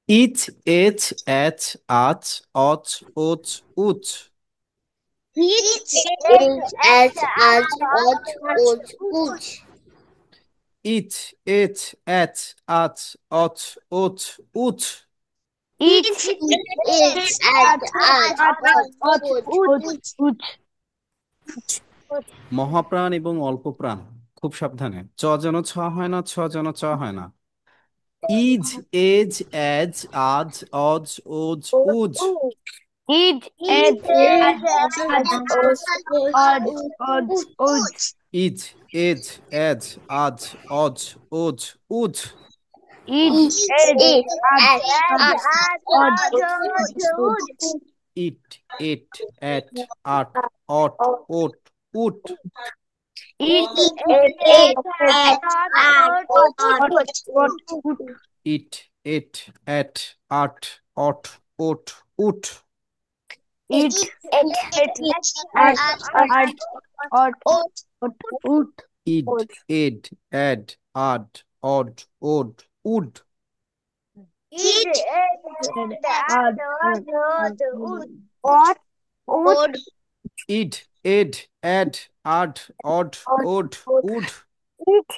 Ich, et, et, at, ot, ut, ut. It, at, ot, ut. It, et, at, ot, ut, ut. It, at, মহাপ্রাণ এবং অল্প প্রাণ, খুব সাবধানে। চ যেন ছ হয় না, ছ যেন চ হয় না। ইজ, এজ, এজ, আজ, অজ, ওজ, উজ। It, it, odd, odd. ইজ, এজ, এজ, আজ, অজ, ওজ, উজ। It, odd, odd. ইট, এট, এট, আট, অট, ওট, উট। It, ইট, এট, এট, আট, অট, ওট, উট। it, odd. ইড, এড, এড, আড, অড, ওড, উড। ইড, এড, এড, আড, অড, ওড, উড। it,